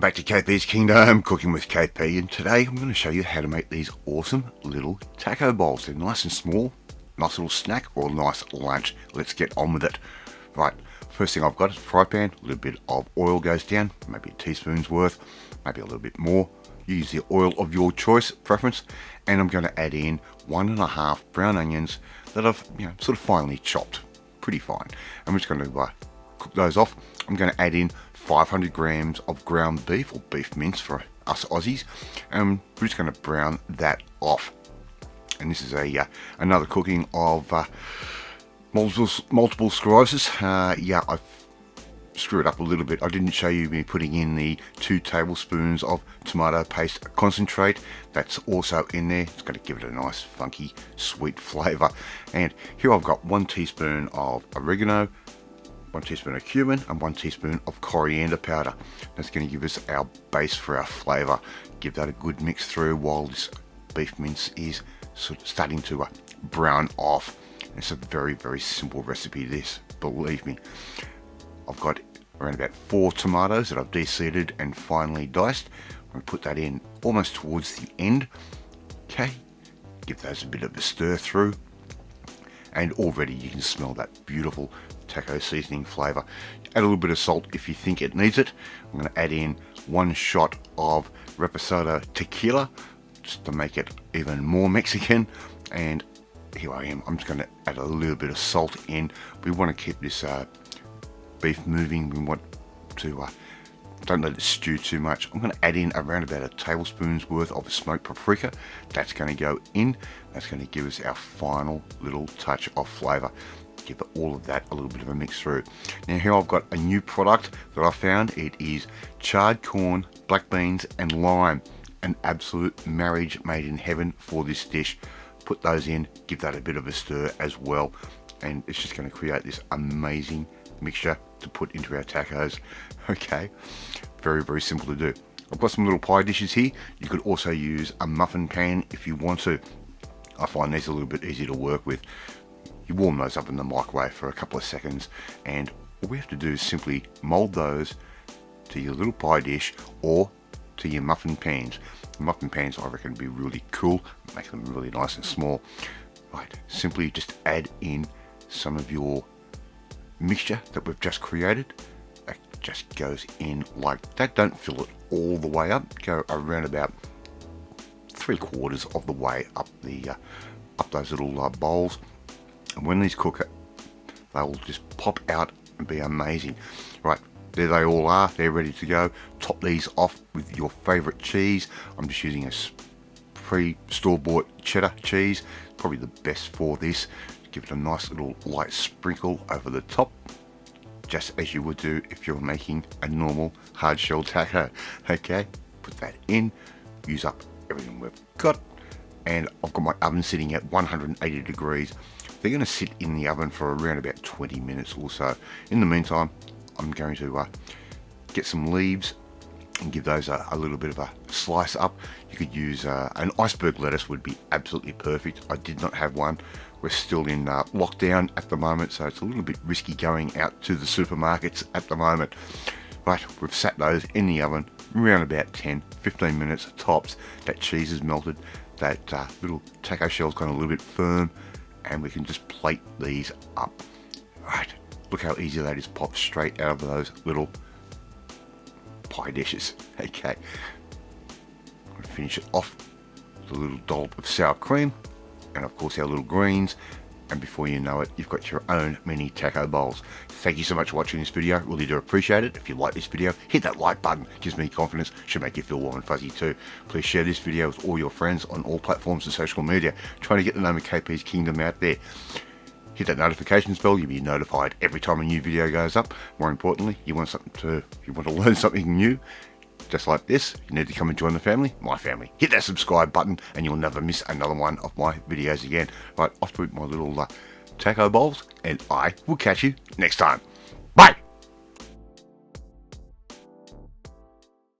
back to KP's Kingdom, cooking with KP, and today I'm going to show you how to make these awesome little taco bowls. They're nice and small, nice little snack or nice lunch. Let's get on with it. Right, first thing I've got is a fry pan, a little bit of oil goes down, maybe a teaspoon's worth, maybe a little bit more. Use the oil of your choice, preference, and I'm going to add in 1.5 brown onions that I've sort of finely chopped, pretty fine. I'm just going to cook those off. I'm going to add in 500 grams of ground beef, or beef mince for us Aussies, and we're just going to brown that off. And this is another cooking of multiple sclerosis. I've screwed up a little bit. I didn't show you me putting in the 2 tablespoons of tomato paste concentrate. That's also in there. It's going to give it a nice funky sweet flavor. And here I've got 1 teaspoon of oregano, 1 teaspoon of cumin, and 1 teaspoon of coriander powder. That's going to give us our base for our flavor. Give that a good mix through while this beef mince is sort of starting to brown off. It's a very, very simple recipe, this, believe me. I've got around about 4 tomatoes that I've de-seeded and finely diced. I'm going to put that in almost towards the end. Okay, give those a bit of a stir through, and already you can smell that beautiful taco seasoning flavor. Add a little bit of salt if you think it needs it. I'm going to add in 1 shot of reposado tequila just to make it even more Mexican, and here I am. I'm just going to add a little bit of salt in. We want to keep this beef moving. We want to don't let it stew too much. I'm going to add in around about a tablespoon's worth of smoked paprika. That's going to go in. That's going to give us our final little touch of flavor. Give all of that a little bit of a mix through. Now here I've got a new product that I found. It is charred corn, black beans and lime. An absolute marriage made in heaven for this dish. Put those in, give that a bit of a stir as well, and it's just going to create this amazing mixture to put into our tacos. Okay, very, very simple to do. I've got some little pie dishes here. You could also use a muffin pan if you want to. I find these a little bit easy to work with. You warm those up in the microwave for a couple of seconds, and all we have to do is simply mold those to your little pie dish or to your muffin pans. The muffin pans, I reckon, would be really cool, make them really nice and small. Right, simply just add in some of your mixture that we've just created. That just goes in like that. Don't fill it all the way up. Go around about 3/4 of the way up the up those little bowls. And when these cook, they will just pop out and be amazing. Right, there they all are. They're ready to go. Top these off with your favorite cheese. I'm just using a pre-store-bought cheddar cheese. Probably the best for this. Give it a nice little light sprinkle over the top, just as you would do if you're making a normal hard shell taco. Okay, put that in, use up everything we've got, and I've got my oven sitting at 180 degrees. They're going to sit in the oven for around about 20 minutes or so. In the meantime, I'm going to get some leaves and give those a little bit of a slice up. You could use an iceberg lettuce, would be absolutely perfect. I did not have one. We're still in lockdown at the moment, so it's a little bit risky going out to the supermarkets at the moment. Right, we've sat those in the oven around about 10-15 minutes tops. That cheese is melted, that little taco shell's gone a little bit firm, and we can just plate these up. Right, look how easy that is. Pop straight out of those little pie dishes. Okay, I'm going to finish it off with a little dollop of sour cream, and of course our little greens, and before you know it, you've got your own mini taco bowls. Thank you so much for watching this video. Really do appreciate it. If you like this video, hit that like button. Gives me confidence, should make you feel warm and fuzzy too. Please share this video with all your friends on all platforms of social media. Trying to get the name of KP's Kingdom out there. Hit that notifications bell. You'll be notified every time a new video goes up. More importantly, you want to learn something new, just like this, you need to come and join the family, my family. Hit that subscribe button and you'll never miss another one of my videos again. Right, off to my little taco bowls, and I will catch you next time. Bye!